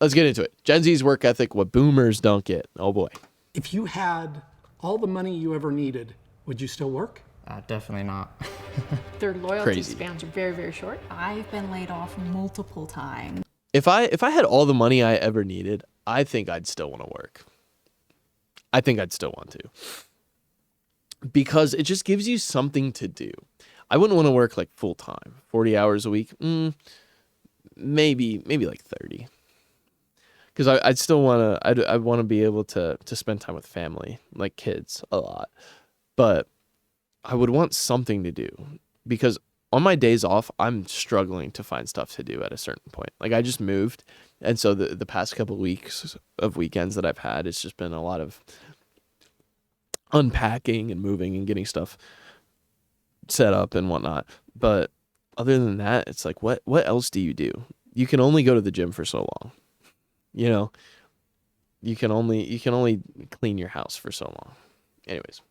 let's get into it. Gen Z's work ethic, what boomers don't get. Oh boy. If you had all the money you ever needed, would you still work? Definitely not. Their loyalty Crazy. spans are very, very short. I've been laid off multiple times. If I had all the money I ever needed, I think I'd still want to work. I think I'd still want to. Because it just gives you something to do. I wouldn't want to work like full time, 40 hours a week. Maybe like 30. Because I'd still want to. I'd want to be able to spend time with family, like kids, a lot. But I would want something to do, because on my days off, I'm struggling to find stuff to do at a certain point. Like, I just moved, and so the past couple of weeks of weekends that I've had, it's just been a lot of unpacking and moving and getting stuff set up and whatnot. But other than that, it's like, what else do you do? You can only go to the gym for so long. You know, you can only clean your house for so long. Anyways,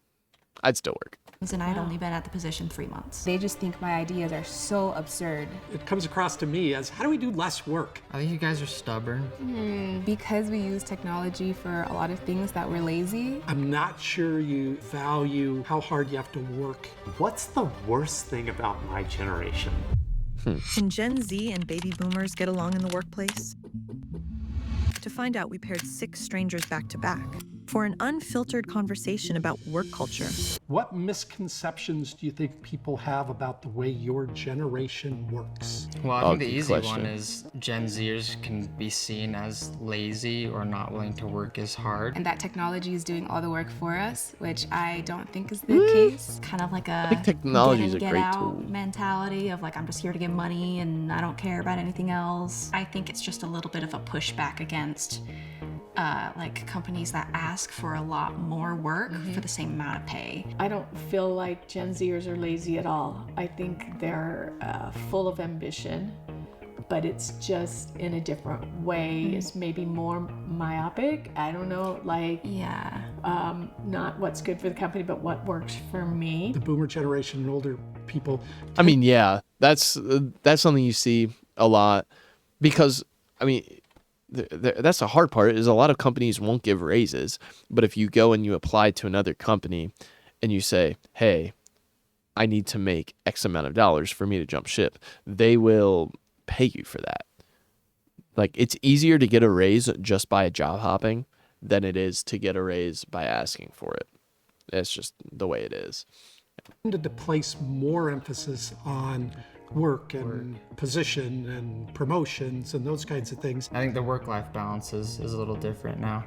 I'd still work. And I'd only been at the position 3 months. They just think my ideas are so absurd. It comes across to me as, how do we do less work? I think you guys are stubborn. Because we use technology for a lot of things that we're lazy. I'm not sure you value how hard you have to work. What's the worst thing about my generation? Can Gen Z and baby boomers get along in the workplace? To find out, we paired 6 strangers back to back for an unfiltered conversation about work culture. What misconceptions do you think people have about the way your generation works? Well, I think the good easy question. one is Gen Zers can be seen as lazy or not willing to work as hard. And that technology is doing all the work for us, which I don't think is the case. Kind of like a think technology is a get great out tool. mentality of like, I'm just here to get money and I don't care about anything else. I think it's just a little bit of a pushback against like companies that ask for a lot more work for the same amount of pay. I don't feel like Gen Zers are lazy at all. I think they're full of ambition, but it's just in a different way. It's maybe more myopic. I don't know, like, Yeah. not what's good for the company, but what works for me. The boomer generation and older people. I mean, yeah, that's something you see a lot, because, I mean, that's the hard part, is a lot of companies won't give raises. But if you go and you apply to another company and you say, hey, I need to make X amount of dollars for me to jump ship, they will pay you for that. Like, it's easier to get a raise just by job hopping than it is to get a raise by asking for it. It's just the way it is. Tended to place more emphasis on work and position and promotions and those kinds of things. I think the work-life balance is a little different now.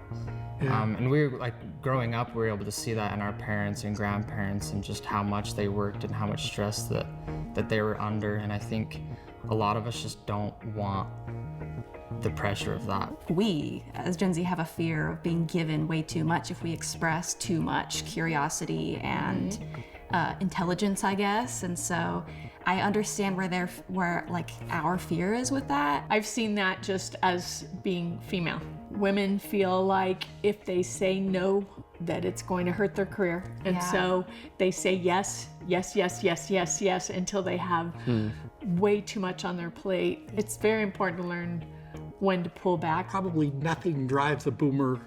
Yeah. And we were, like, growing up, we were able to see that in our parents and grandparents and just how much they worked and how much stress that they were under. And I think a lot of us just don't want the pressure of that. We, as Gen Z, have a fear of being given way too much if we express too much curiosity and intelligence, I guess. And so I understand where like our fear is with that. I've seen that just as being female. Women feel like if they say no, that it's going to hurt their career. And Yeah. so they say yes, yes, yes, yes, yes, yes, until they have way too much on their plate. It's very important to learn when to pull back. Probably nothing drives a boomer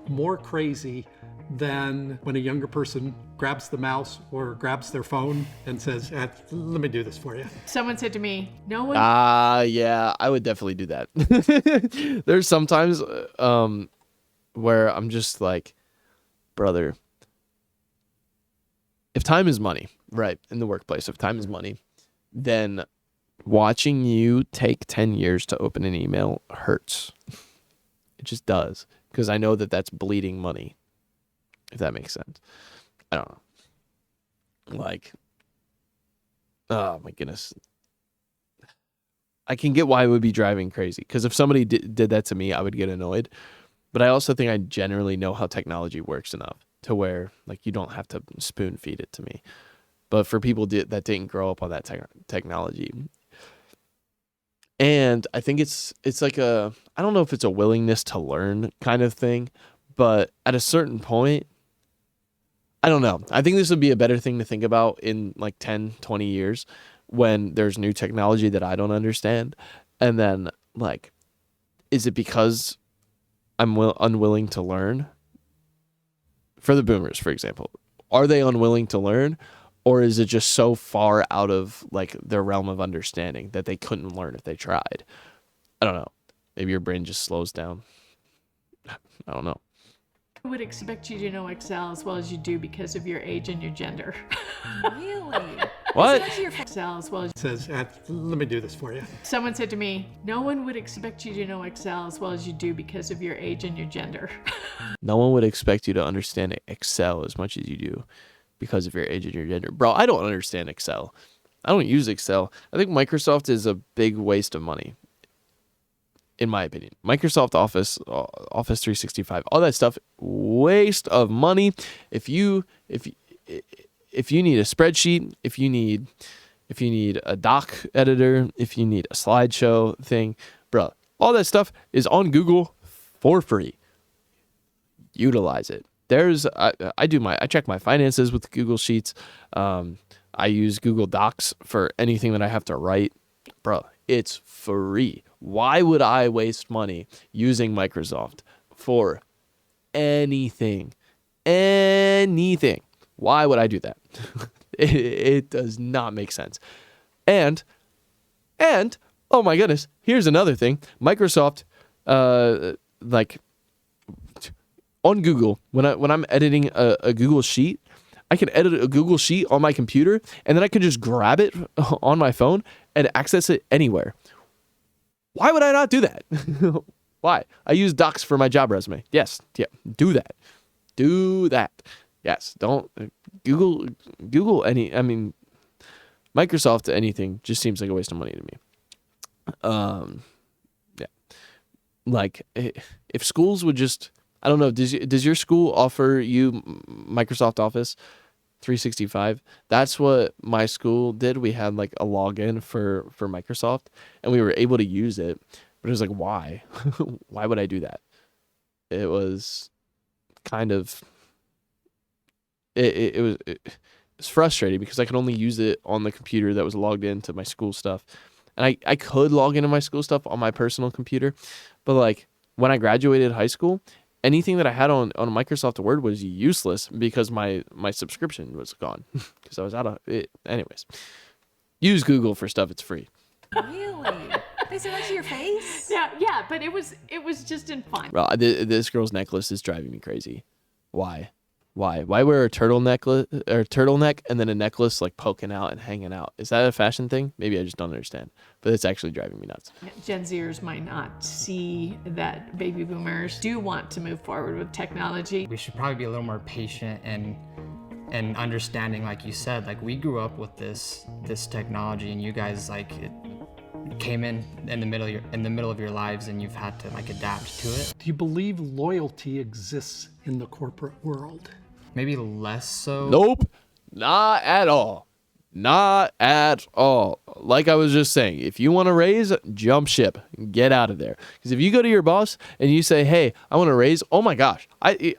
more crazy than when a younger person grabs the mouse or grabs their phone and says, let me do this for you. Someone said to me, no one Yeah, I would definitely do that. There's sometimes where I'm just like, brother, if time is money, right, in the workplace, if time is money, then watching you take 10 years to open an email hurts. It just does, because I know that that's bleeding money, if that makes sense. I don't know. Like, oh my goodness. I can get why it would be driving crazy, because if somebody did that to me, I would get annoyed. But I also think I generally know how technology works enough to where, like, you don't have to spoon feed it to me. But for people that didn't grow up on that technology, and I think it's like I don't know if it's a willingness to learn kind of thing, but at a certain point, I don't know. I think this would be a better thing to think about in like 10, 20 years when there's new technology that I don't understand. And then, like, Is it because I'm unwilling to learn? For the boomers, for example, are they unwilling to learn, or is it just so far out of like their realm of understanding that they couldn't learn if they tried? I don't know. Maybe your brain just slows down. I don't know. I would expect you to know Excel as well as you do because of your age and your gender. Really? What? Excel as well as Says, let me do this for you. someone said to me, no one would expect you to know Excel as well as you do because of your age and your gender. No one would expect you to understand Excel as much as you do because of your age and your gender. Bro, I don't understand Excel. I don't use Excel. I think Microsoft is a big waste of money, in my opinion. Microsoft Office, Office 365, all that stuff, waste of money. If you need a spreadsheet, if you need a doc editor, if you need a slideshow thing, bro, all that stuff is on Google for free. Utilize it. I check my finances with Google Sheets. I use Google Docs for anything that I have to write. Bro, it's free. Why would I waste money using Microsoft for anything? Anything. Why would I do that? It does not make sense. And oh my goodness, here's another thing. Microsoft, like on Google, when I'm editing a Google Sheet, I can edit a Google Sheet on my computer, and then I can just grab it on my phone and access it anywhere. Why would I not do that? Why? I use Docs for my job resume. Yes, yeah, do that. Do that. Yes, don't Google Microsoft anything just seems like a waste of money to me. Yeah. Like if schools would just, I don't know, does your school offer you Microsoft Office 365? That's what my school did. We had like a login for Microsoft, and we were able to use it. But it was like, why? Why would I do that? It was kind of it was frustrating because I could only use it on the computer that was logged into my school stuff. And I could log into my school stuff on my personal computer, but like when I graduated high school, anything that I had on Microsoft Word was useless because my subscription was gone because I was out of it. Anyways, use Google for stuff. It's free. Really? They said that to your face? Yeah, but it was just in fun. Bro, this girl's necklace is driving me crazy. Why wear a turtleneck and then a necklace like poking out and hanging out? Is that a fashion thing? Maybe I just don't understand, but it's actually driving me nuts. Gen Zers might not see that baby boomers do want to move forward with technology. We should probably be a little more patient and understanding, like you said. Like, we grew up with this technology, and you guys, like, it came in the middle of your lives, and you've had to like adapt to it. Do you believe loyalty exists in the corporate world? Maybe less so. Nope, not at all. Not at all. Like I was just saying, if you want to raise, jump ship, get out of there. Because if you go to your boss and you say, "Hey, I want to raise," oh my gosh, I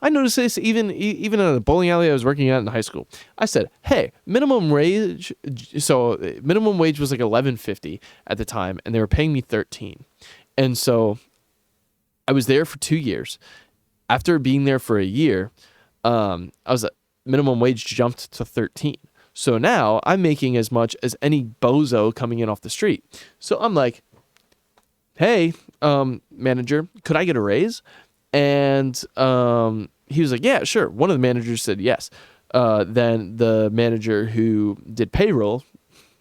noticed this even in a bowling alley I was working at in high school. I said, "Hey, minimum wage." So minimum wage was like $11.50 at the time, and they were paying me $13. And so I was there for 2 years. After being there for a year, minimum wage jumped to $13. So now I'm making as much as any bozo coming in off the street. So I'm like, "Hey, manager, could I get a raise?" And he was like, "Yeah, sure." One of the managers said yes. Then the manager who did payroll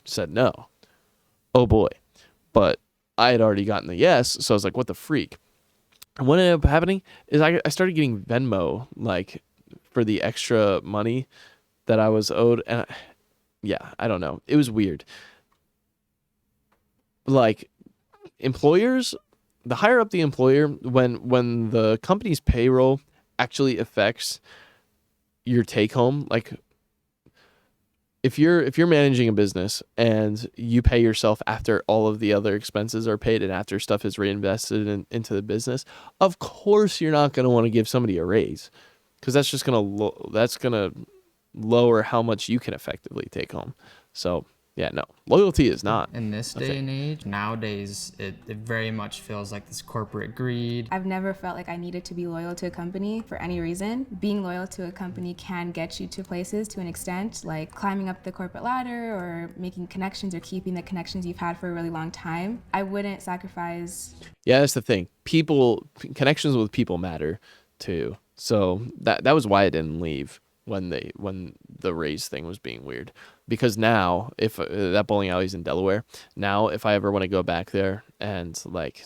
said no. Oh boy. But I had already gotten the yes, so I was like, what the freak? And what ended up happening is I started getting Venmo, like, for the extra money that I was owed. And I don't know. It was weird. Like, employers, the higher up the employer, when the company's payroll actually affects your take home, like if you're managing a business and you pay yourself after all of the other expenses are paid and after stuff is reinvested into the business, of course you're not going to want to give somebody a raise, because that's just going to lower how much you can effectively take home. So Yeah, no. Loyalty is not. In this day and age, nowadays, it very much feels like this corporate greed. I've never felt like I needed to be loyal to a company for any reason. Being loyal to a company can get you to places to an extent, like climbing up the corporate ladder or making connections or keeping the connections you've had for a really long time. I wouldn't sacrifice. Yeah, that's the thing. Connections with people matter too. So that was why I didn't leave when the raise thing was being weird. Because now, if that bowling alley's in Delaware, now if I ever want to go back there and like,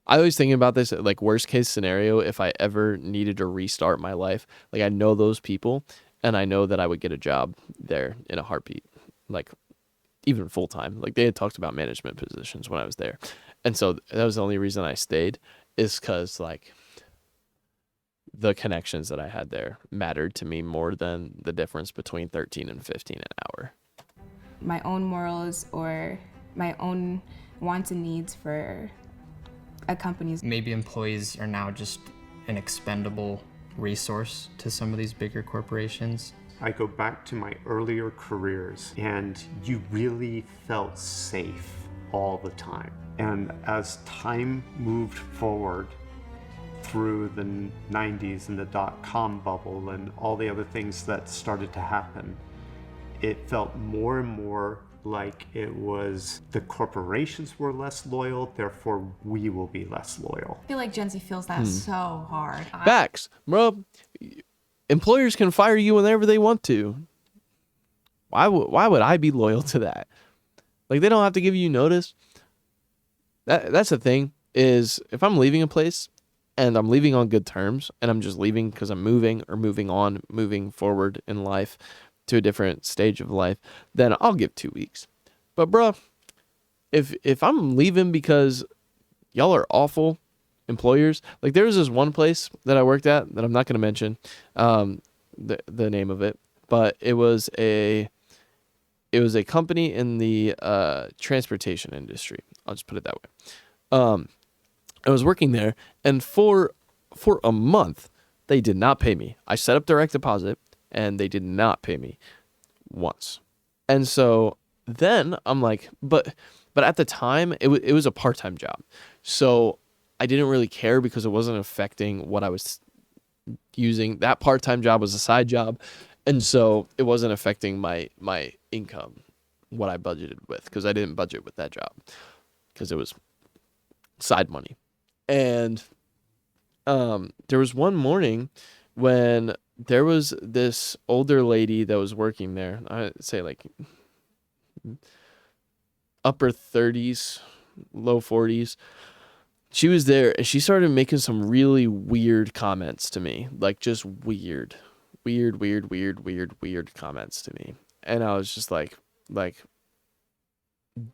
I always thinking about this, like worst case scenario, if I ever needed to restart my life, like I know those people and I know that I would get a job there in a heartbeat, like even full time. Like they had talked about management positions when I was there. And so that was the only reason I stayed, is because like the connections that I had there mattered to me more than the difference between 13 and 15 an hour. My own morals or my own wants and needs for a company's. Maybe employees are now just an expendable resource to some of these bigger corporations. I go back to my earlier careers, and you really felt safe all the time. And as time moved forward through the 90s and the dot-com bubble and all the other things that started to happen, it felt more and more like it was the corporations were less loyal, therefore we will be less loyal. I feel like Gen Z feels that so hard. Facts, bro. Employers can fire you whenever they want to. Why would I be loyal to that? Like, they don't have to give you notice. That's the thing, is if I'm leaving a place and I'm leaving on good terms and I'm just leaving because I'm moving or moving forward in life to a different stage of life, then I'll give 2 weeks. But bro, if I'm leaving because y'all are awful employers, like there was this one place that I worked at that I'm not going to mention the name of it, but it was a company in the transportation industry. I'll just put it that way. I was working there, and for a month, they did not pay me. I set up direct deposit, and they did not pay me once. And so then I'm like, but at the time, it was a part-time job. So I didn't really care because it wasn't affecting what I was using. That part-time job was a side job, and so it wasn't affecting my income, what I budgeted with, because I didn't budget with that job because it was side money. And there was one morning when there was this older lady that was working there. I'd say like upper 30s, low 40s. She was there and she started making some really weird comments to me. Like just weird comments to me. And I was just like,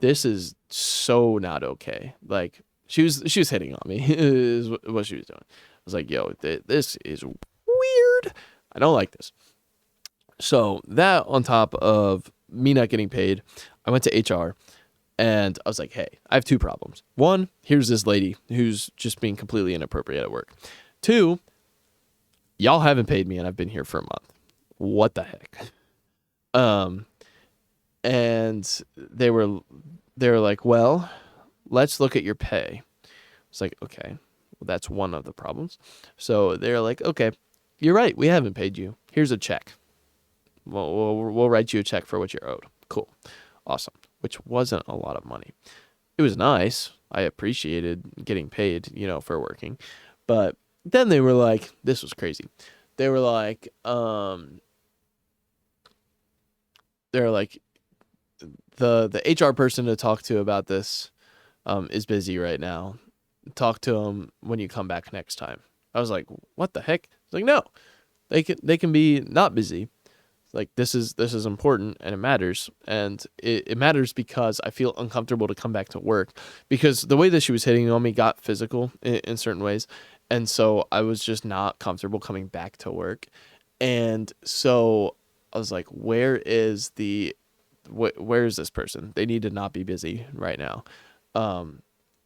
this is so not okay. Like, she was hitting on me is what she was doing. I was like, yo, this is weird. I don't like this. So that on top of me not getting paid, I went to HR and I was like, hey, I have 2 problems. 1, here's this lady who's just being completely inappropriate at work. 2, y'all haven't paid me and I've been here for a month. What the heck? And they were like, well, let's look at your pay. It's like, okay, well, that's one of the problems. So they're like, okay, you're right. We haven't paid you. Here's a check. We'll write you a check for what you're owed. Cool. Awesome. Which wasn't a lot of money. It was nice. I appreciated getting paid, for working. But then they were like, this was crazy. They were like, the HR person to talk to about this is busy right now. Talk to him when you come back next time. I was like, what the heck? It's like, no, they can be not busy. Like, this is important and it matters. And it matters because I feel uncomfortable to come back to work, because the way that she was hitting on me got physical in certain ways. And so I was just not comfortable coming back to work. And so I was like, where is this person? They need to not be busy right now.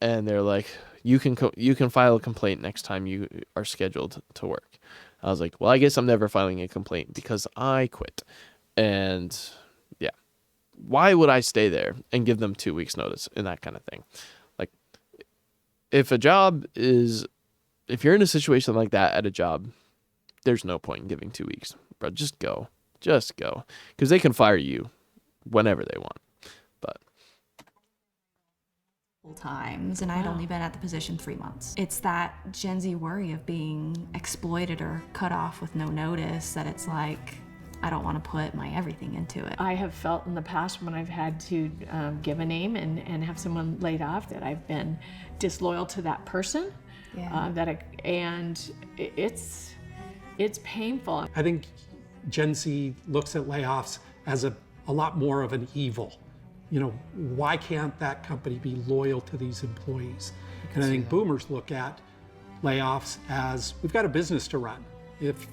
And they're like, you can file a complaint next time you are scheduled to work. I was like, well, I guess I'm never filing a complaint because I quit. And yeah, why would I stay there and give them 2 weeks notice and that kind of thing? Like, if you're in a situation like that at a job, there's no point in giving 2 weeks, bro. Just go, because they can fire you whenever they want. But times, and I'd only been at the position 3 months. It's that Gen Z worry of being exploited or cut off with no notice that it's like, I don't want to put my everything into it. I have felt in the past when I've had to give a name and have someone laid off that I've been disloyal to that person. Yeah. It's painful. I think Gen Z looks at layoffs as a lot more of an evil. You know, why can't that company be loyal to these employees? And I think boomers look at layoffs as, we've got a business to run. If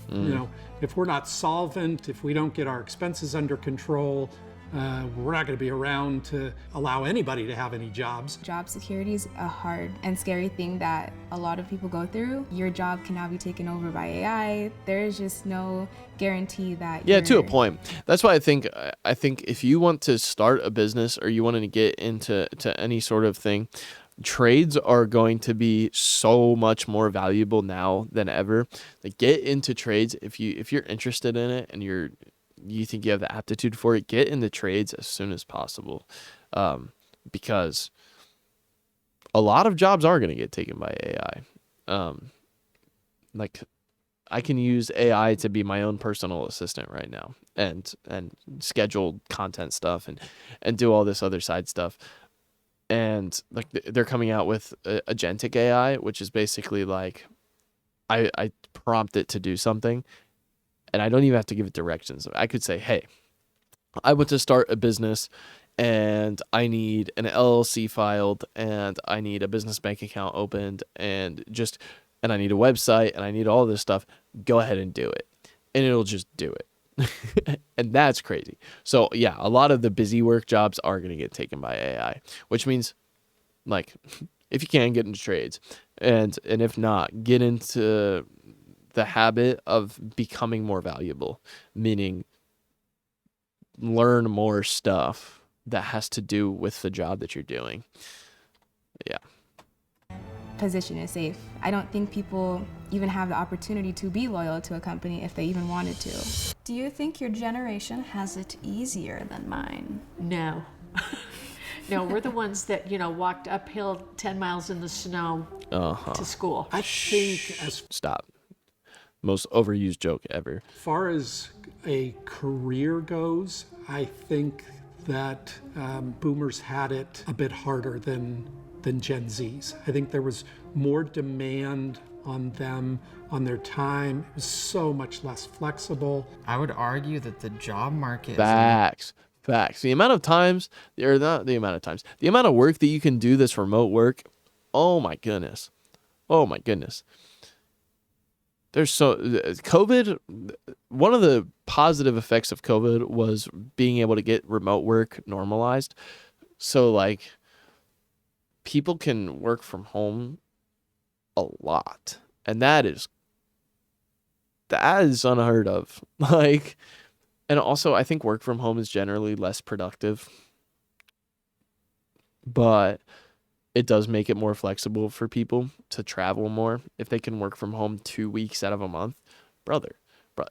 if we're not solvent, if we don't get our expenses under control, we're not going to be around to allow anybody to have any jobs. Job security is a hard and scary thing that a lot of people go through. Your job can now be taken over by AI. There is just no guarantee that to a point. That's why I think if you want to start a business or you want to get into any sort of thing, trades are going to be so much more valuable now than ever. Like, get into trades if you're interested in it and you think you have the aptitude for it. Get into trades as soon as possible, because a lot of jobs are going to get taken by AI. Like, I can use AI to be my own personal assistant right now and schedule content stuff and do all this other side stuff. And like, they're coming out with agentic AI, which is basically like, I prompt it to do something and I don't even have to give it directions. I could say, hey, I want to start a business and I need an LLC filed and I need a business bank account opened and I need a website and I need all this stuff. Go ahead and do it. And it'll just do it. And that's crazy. So yeah, a lot of the busy work jobs are going to get taken by AI, which means, like, if you can, get into trades, and if not, get into the habit of becoming more valuable, meaning learn more stuff that has to do with the job that you're doing. Yeah. Position is safe. I don't think people even have the opportunity to be loyal to a company if they even wanted to. Do you think your generation has it easier than mine? No. No, we're the ones that, walked uphill 10 miles in the snow to school. I think as Stop. Most overused joke ever. far as a career goes, I think that boomers had it a bit harder than Gen Zs. I think there was more demand on them, on their time. It was so much less flexible. I would argue that the job market Facts. The amount of times, or not the amount of times, the amount of work that you can do this remote work, oh my goodness. There's COVID, one of the positive effects of COVID was being able to get remote work normalized. So, like, people can work from home a lot, and that is unheard of. Like, and also I think work from home is generally less productive, but it does make it more flexible for people to travel more if they can work from home 2 weeks out of a month. Bro,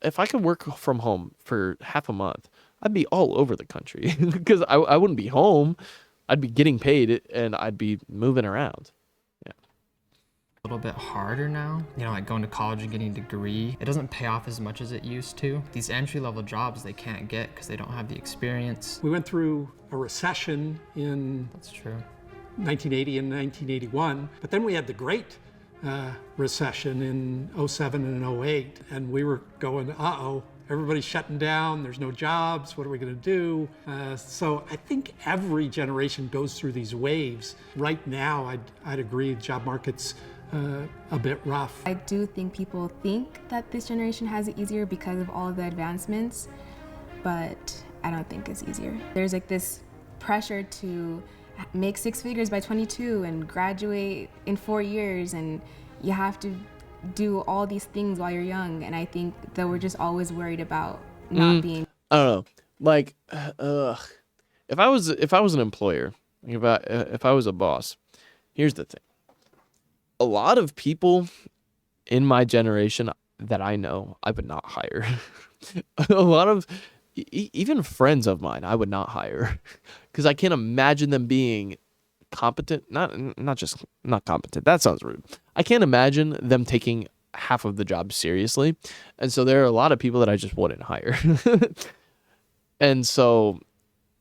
if I could work from home for half a month, I'd be all over the country because I wouldn't be home. I'd be getting paid and I'd be moving around. Yeah. a little bit harder now. Like going to college and getting a degree, it doesn't pay off as much as it used to. These entry-level jobs they can't get because they don't have the experience. We went through a recession in That's true. 1980 and 1981, but then we had the Great Recession in 07 and 08, and we were going, uh-oh, everybody's shutting down, there's no jobs, what are we going to do? So I think every generation goes through these waves. Right now, I'd agree, the job market's a bit rough. I do think people think that this generation has it easier because of all of the advancements, but I don't think it's easier. There's like this pressure to make 6 figures by 22 and graduate in 4 years, and you have to do all these things while you're young, and I think that we're just always worried about not being. I don't know. Like, if I was an employer, if I was a boss, here's the thing. A lot of people in my generation that I know, I would not hire. A lot of even friends of mine, I would not hire because I can't imagine them being competent. Not just not competent. That sounds rude. I can't imagine them taking half of the job seriously, and so there are a lot of people that I just wouldn't hire. And so,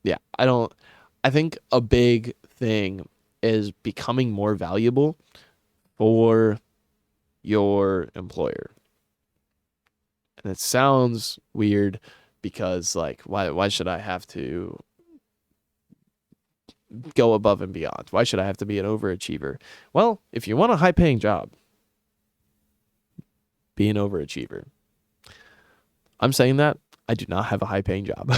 yeah, I think a big thing is becoming more valuable for your employer. And it sounds weird because, like, why should I have to go above and beyond? Why should I have to be an overachiever? Well, if you want a high-paying job, be an overachiever. I'm saying that I do not have a high-paying job.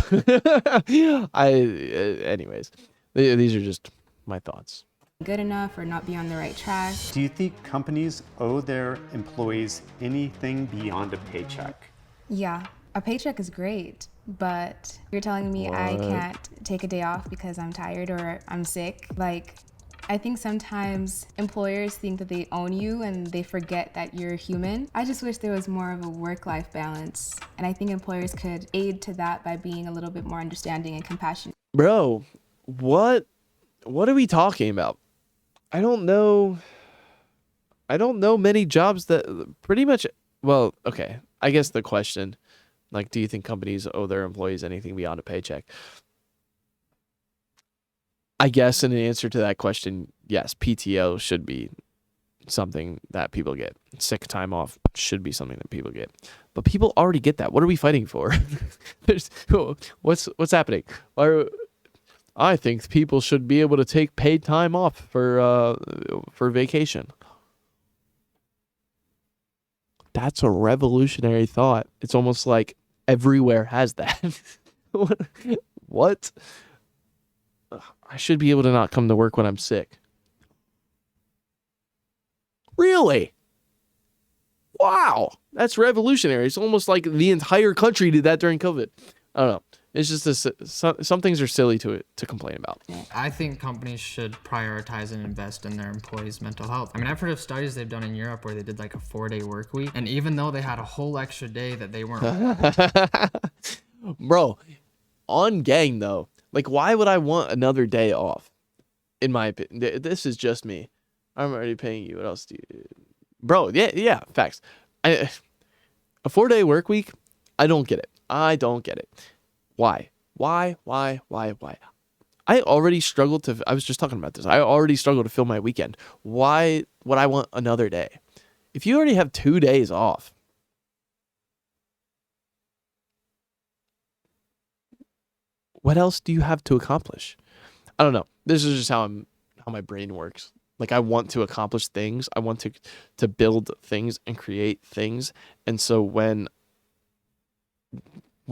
Anyways, these are just my thoughts. Good enough or not be on the right track. Do you think companies owe their employees anything beyond a paycheck? Yeah, a paycheck is great, but you're telling me I can't take a day off because I'm tired or I'm sick. Like, I think sometimes employers think that they own you and they forget that you're human. I just wish there was more of a work-life balance, and I think employers could aid to that by being a little bit more understanding and compassionate. Bro, what are we talking about? I don't know many jobs that pretty much, well, okay. I guess the question, like, do you think companies owe their employees anything beyond a paycheck? I guess in answer to that question, yes, PTO should be something that people get. Sick time off should be something that people get. But people already get that. What are we fighting for? What's happening? I think people should be able to take paid time off for vacation. That's a revolutionary thought. It's almost like everywhere has that. What? I should be able to not come to work when I'm sick. Really? Wow. That's revolutionary. It's almost like the entire country did that during COVID. I don't know. It's just some things are silly to complain about. I think companies should prioritize and invest in their employees' mental health. I mean, I've heard of studies they've done in Europe where they did like a 4-day work week. And even though they had a whole extra day that they weren't. Bro, on gang though, like, why would I want another day off? In my opinion, this is just me. I'm already paying you. What else do you... Bro, yeah, facts. A 4-day work week, I don't get it. Why? I already struggled to, I was just talking about this. I already struggled to fill my weekend. Why would I want another day? If you already have 2 days off, what else do you have to accomplish? I don't know. This is just how my brain works. Like, I want to accomplish things. I want to build things and create things. And so when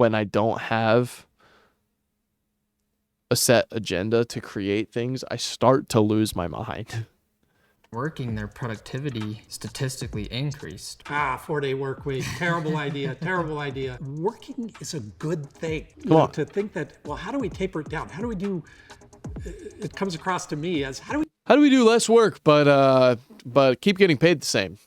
I don't have a set agenda to create things, I start to lose my mind. Working, their productivity statistically increased. 4-day work week. Terrible idea. Terrible idea. Working is a good thing. To think that, well, how do we taper it down? How do we do, it comes across to me as, how do we do less work, but keep getting paid the same?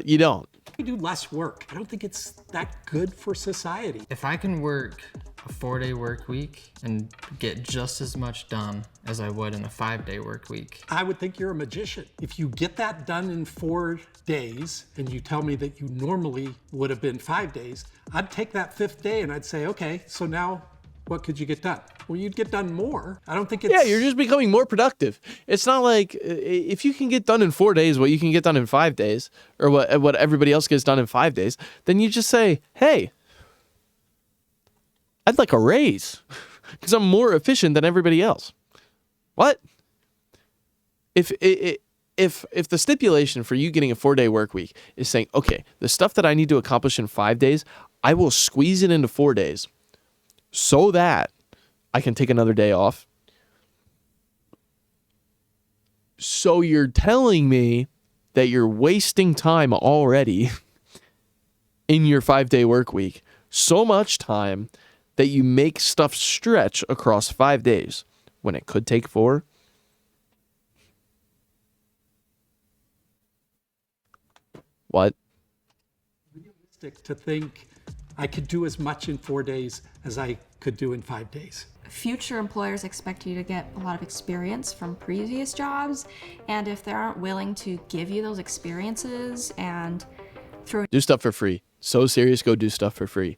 You don't. We do less work. I don't think it's that good for society. If I can work a 4-day work week and get just as much done as I would in a 5-day work week, I would think you're a magician. If you get that done in 4 days and you tell me that you normally would have been 5 days, I'd take that 5th day and I'd say, okay, so now what could you get done? Well, you'd get done more. I don't think it's... Yeah, you're just becoming more productive. It's not like if you can get done in 4 days what you can get done in 5 days, or what everybody else gets done in 5 days, then you just say, hey, I'd like a raise because I'm more efficient than everybody else. What? If the stipulation for you getting a 4-day work week is saying, okay, the stuff that I need to accomplish in 5 days, I will squeeze it into 4 days so that I can take another day off. So you're telling me that you're wasting time already in your 5-day work week. So much time that you make stuff stretch across 5 days when it could take 4. What? To think I could do as much in 4 days as I could do in 5 days. Future employers expect you to get a lot of experience from previous jobs, and if they aren't willing to give you those experiences and Do stuff for free. So serious, go do stuff for free.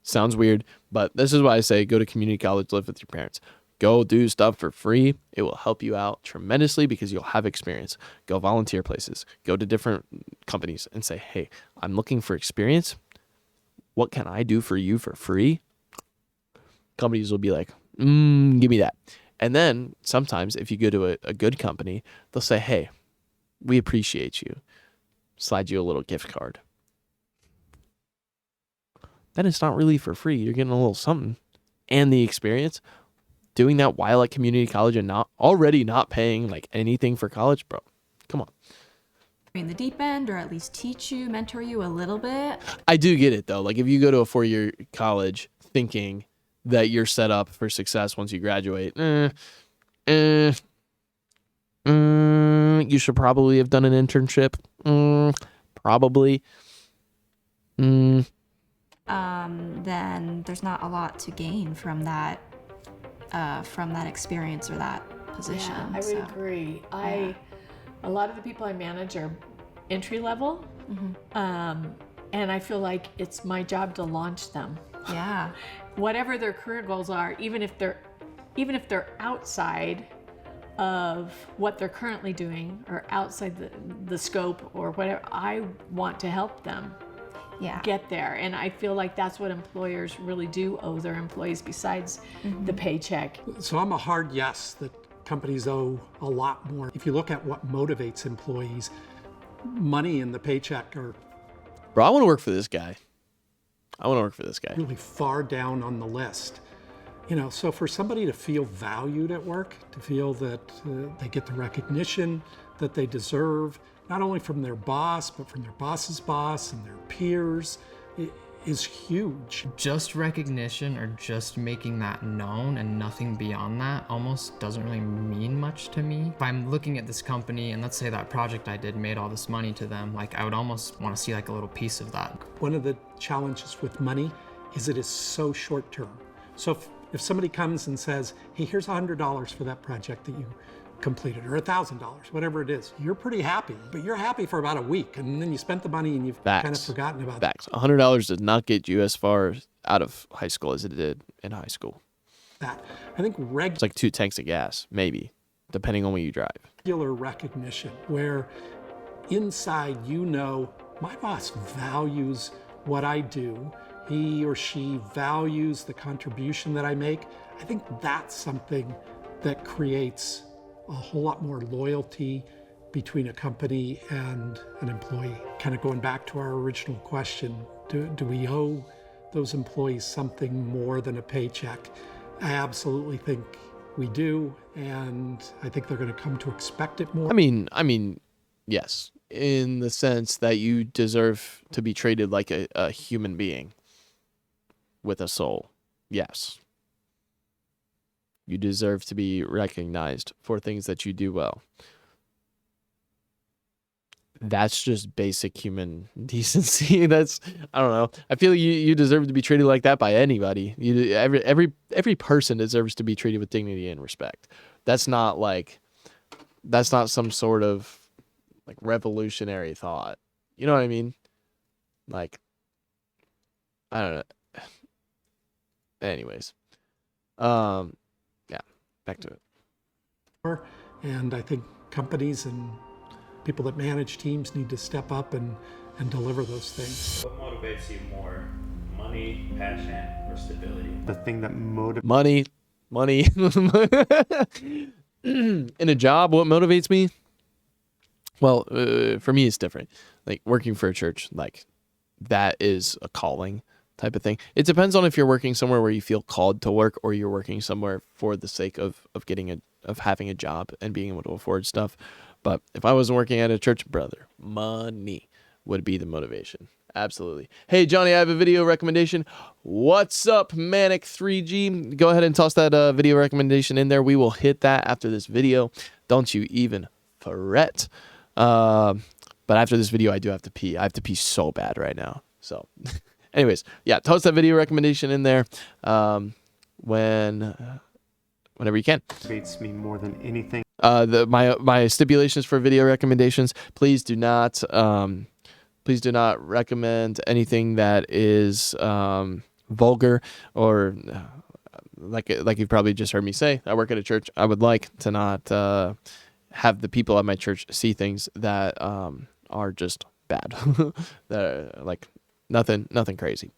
Sounds weird, but this is why I say go to community college, live with your parents. Go do stuff for free. It will help you out tremendously because you'll have experience. Go volunteer places. Go to different companies and say, hey, I'm looking for experience. What can I do for you for free? Companies will be like, give me that. And then sometimes if you go to a good company, they'll say, hey, we appreciate you. Slide you a little gift card. Then it's not really for free. You're getting a little something. And the experience, doing that while at community college and not paying like anything for college, bro. Come on. in the deep end, or at least teach you, mentor you a little bit. I do get it though. Like if you go to a 4-year college thinking that you're set up for success once you graduate, you should probably have done an internship. Probably. Then there's not a lot to gain from that experience or that position. Yeah, I would agree. A lot of the people I manage are entry level, and I feel like it's my job to launch them. Yeah. Whatever their career goals are, even if they're outside of what they're currently doing or outside the scope or whatever, I want to help them get there. And I feel like that's what employers really do owe their employees besides the paycheck. So I'm a hard yes that companies owe a lot more. If you look at what motivates employees, money and the paycheck are Bro, I want to work for this guy. really far down on the list. You know, so for somebody to feel valued at work, to feel that they get the recognition that they deserve, not only from their boss, but from their boss's boss and their peers, is huge. Just recognition or just making that known and nothing beyond that almost doesn't really mean much to me. If I'm looking at this company and let's say that project I did made all this money to them, like I would almost want to see like a little piece of that. One of the challenges with money is it is so short term. So if somebody comes and says, hey, here's $100 for that project that you completed, or $1,000, whatever it is, you're pretty happy, but you're happy for about a week, and then you spent the money and you've kind of forgotten about it. Facts. $100 does not get you as far out of high school as it did in high school. That I think It's like 2 tanks of gas, maybe, depending on what you drive. regular recognition, where inside you know my boss values what I do, he or she values the contribution that I make. I think that's something that creates a whole lot more loyalty between a company and an employee. Kind of going back to our original question, do we owe those employees something more than a paycheck? I absolutely think we do, and I think they're going to come to expect it more. I mean, yes, in the sense that you deserve to be treated like a human being with a soul. Yes. You deserve to be recognized for things that you do well. That's just basic human decency. I don't know. I feel you deserve to be treated like that by anybody. Every person deserves to be treated with dignity and respect. That's not some sort of like revolutionary thought. You know what I mean? Like, I don't know. Anyways, yeah, back to it. And I think companies and people that manage teams need to step up and deliver those things. What motivates you more, money, passion, or stability? The thing that motivates Money. In a job, what motivates me? Well, for me, it's different. Like working for a church, like that is a calling type of thing. It depends on if you're working somewhere where you feel called to work or you're working somewhere for the sake of having a job and being able to afford stuff. But if I wasn't working at a church, brother, money would be the motivation. Absolutely. Hey, Johnny, I have a video recommendation. What's up, Manic3G? Go ahead and toss that video recommendation in there. We will hit that after this video. Don't you even fret. But after this video, I do have to pee. I have to pee so bad right now. So, anyways, yeah, toss that video recommendation in there whenever you can. Motivates me more than anything. My stipulations for video recommendations: please do not recommend anything that is vulgar or like you've probably just heard me say. I work at a church. I would like to not have the people at my church see things that are just bad. That are like nothing crazy.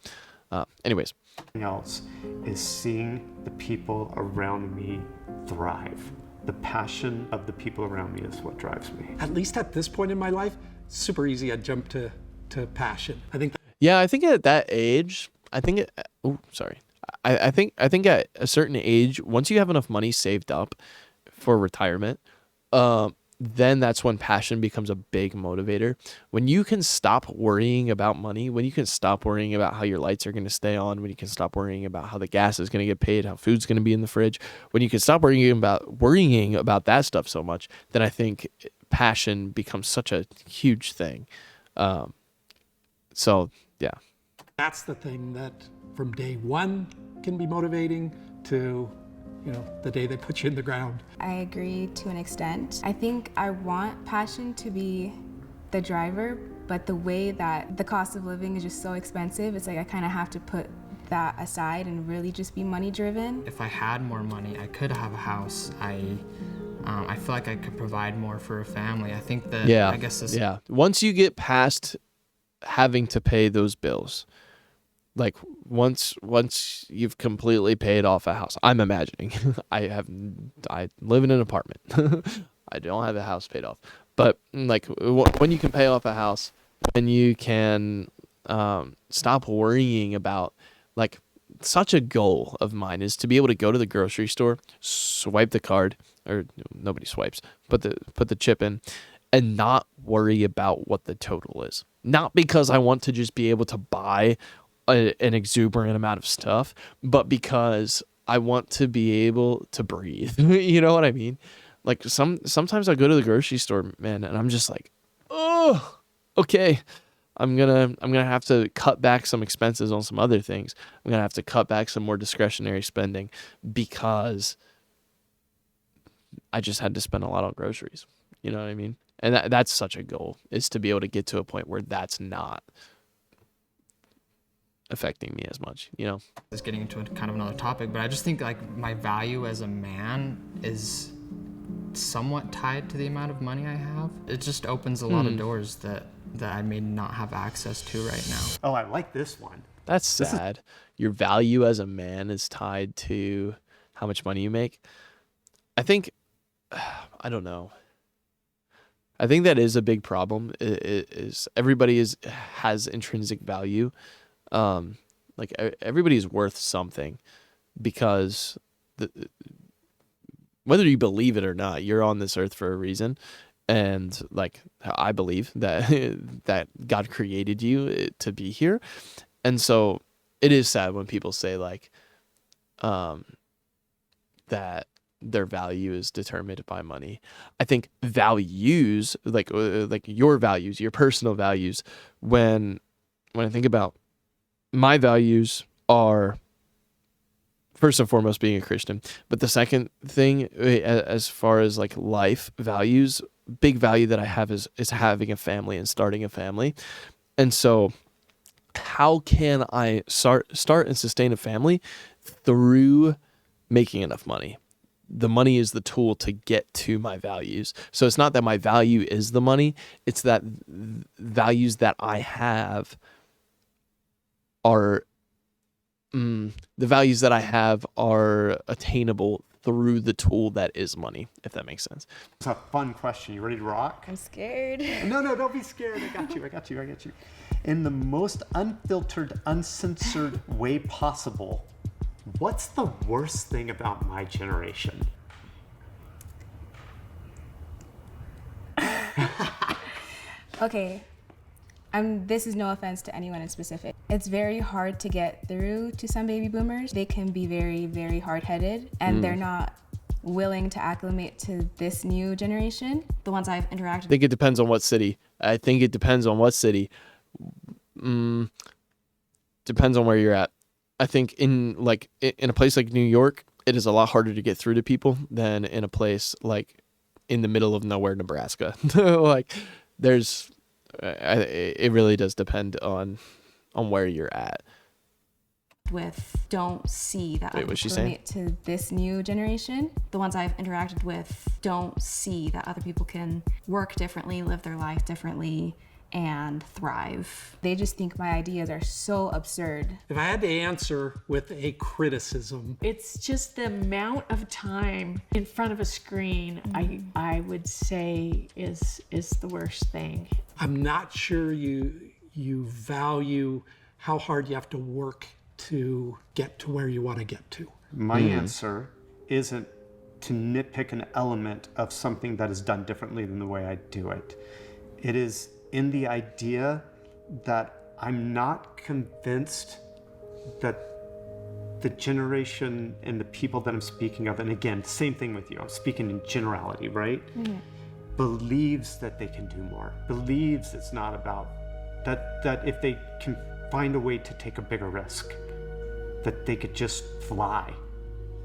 Anyways. Else is seeing the people around me thrive. The passion of the people around me is what drives me. At least at this point in my life, super easy. I'd jump to passion. I think. Yeah, I think at that age, I think at a certain age, once you have enough money saved up for retirement, then that's when passion becomes a big motivator. When you can stop worrying about money, when you can stop worrying about how your lights are going to stay on, when you can stop worrying about how the gas is going to get paid, how food's going to be in the fridge, when you can stop worrying about that stuff so much, then I think passion becomes such a huge thing. So yeah. That's the thing that from day one can be motivating to, the day they put you in the ground. I agree to an extent. I think I want passion to be the driver, but the way that the cost of living is just so expensive, it's like I kind of have to put that aside and really just be money driven. If I had more money, I could have a house. I feel like I could provide more for a family. I think that, I guess this... Yeah. Once you get past having to pay those bills, like once you've completely paid off a house, I'm imagining I live in an apartment. I don't have a house paid off, but like when you can pay off a house, when you can stop worrying about, like, such a goal of mine is to be able to go to the grocery store, swipe the card, or nobody swipes, put the chip in, and not worry about what the total is. Not because I want to just be able to buy an exuberant amount of stuff, but because I want to be able to breathe. You know what I mean? Like sometimes I go to the grocery store, man, and I'm just like, oh, okay, I'm gonna have to cut back some expenses on some other things. I'm gonna have to cut back some more discretionary spending because I just had to spend a lot on groceries. You know what I mean? And that's such a goal, is to be able to get to a point where that's not affecting me as much, It's getting into kind of another topic, but I just think like my value as a man is somewhat tied to the amount of money I have. It just opens a lot of doors that I may not have access to right now. Oh, I like this one. That's sad. Your value as a man is tied to how much money you make. I think, I don't know. I think that is a big problem. Is everybody has intrinsic value. Like everybody's worth something, because whether you believe it or not, you're on this earth for a reason. And like, I believe that that God created you to be here. And so it is sad when people say like, that their value is determined by money. I think values, like your values, your personal values, when I think about my values, are first and foremost being a Christian. But the second thing, as far as like life values, big value that I have is having a family and starting a family. And so how can I start and sustain a family? Through making enough money. The money is the tool to get to my values. So it's not that my value is the money, it's that values that I have are the values that I have are attainable through the tool that is money, if that makes sense. It's a fun question. You ready to rock? I'm scared. No, don't be scared. I got you. In the most unfiltered, uncensored way possible, what's the worst thing about my generation? Okay, This is no offense to anyone in specific. It's very hard to get through to some baby boomers. They can be very, very hard-headed, and they're not willing to acclimate to this new generation. The ones I've interacted I think it depends on what city. Depends on where you're at. I think in a place like New York, it is a lot harder to get through to people than in a place like in the middle of nowhere, Nebraska. Like it really does depend on where you're at. with don't see that Wait, other what's she saying? To this new generation. the ones I've interacted with don't see that other people can work differently, live their life differently, and thrive. They just think my ideas are so absurd. If I had to answer with a criticism, It's just the amount of time in front of a screen, I would say is the worst thing. I'm not sure you value how hard you have to work to get to where you want to get to. My answer isn't to nitpick an element of something that is done differently than the way I do it. It is in the idea that I'm not convinced that the generation and the people that I'm speaking of, and again, same thing with you, I'm speaking in generality, right? Believes that they can do more, believes it's not about that if they can find a way to take a bigger risk, that they could just fly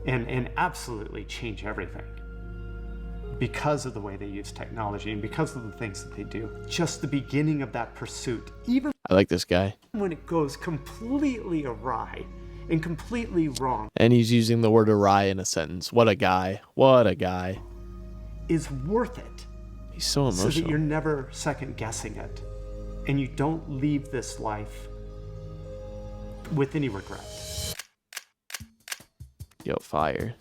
and absolutely change everything because of the way they use technology and because of the things that they do. Just the beginning of that pursuit, even I like this guy. when it goes completely awry and completely wrong, And he's using the word awry in a sentence. What a guy. What a guy. is worth it. He's so So emotional. that you're never second guessing it and you don't leave this life with any regret. Yo, fire.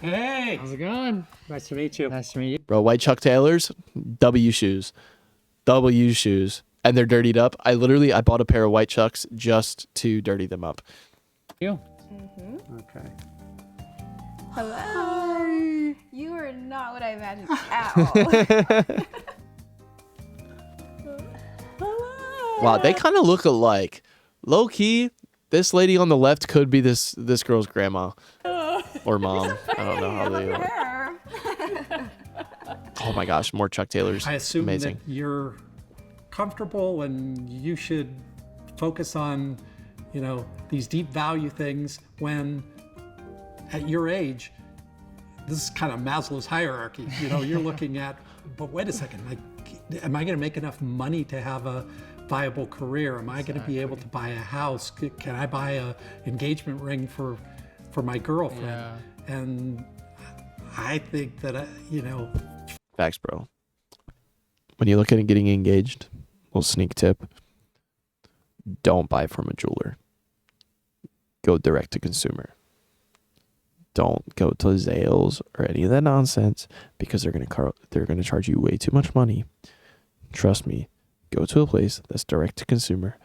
Hey, How's it going? nice to meet you. Nice to meet you. Bro, white Chuck Taylors, W shoes. W shoes. And they're dirtied up. I bought a pair of white Chucks just to dirty them up. You. Okay. Hello. You are not what I imagined at all. Wow, they kind of look alike. Low key, this lady on the left could be this girl's grandma or mom. I don't know how they look. Oh my gosh, more Chuck Taylors. I assume Amazing. that you're comfortable and you should focus on, these deep value things when at your age, this is kind of Maslow's hierarchy. You're looking at, but wait a second, am I going to make enough money to have a viable career? Am I going to be able to buy a house? Can I buy a engagement ring for my girlfriend? Yeah. And I think that, Facts, bro. When you look at getting engaged, little sneak tip, don't buy from a jeweler. Go direct to consumer. Don't go to Zales or any of that nonsense because they're gonna charge you way too much money. Trust me, go to a place that's direct to consumer,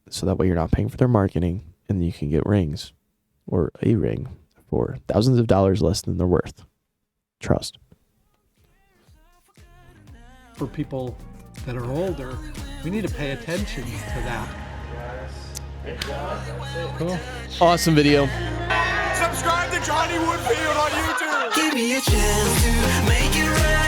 so that way you're not paying for their marketing, and you can get rings or a ring for thousands of dollars less than they're worth. Trust. for people that are older, we need to pay attention to that. Cool. Awesome video. Subscribe to Johnny Woodfield on YouTube. Give me a chance to make it right.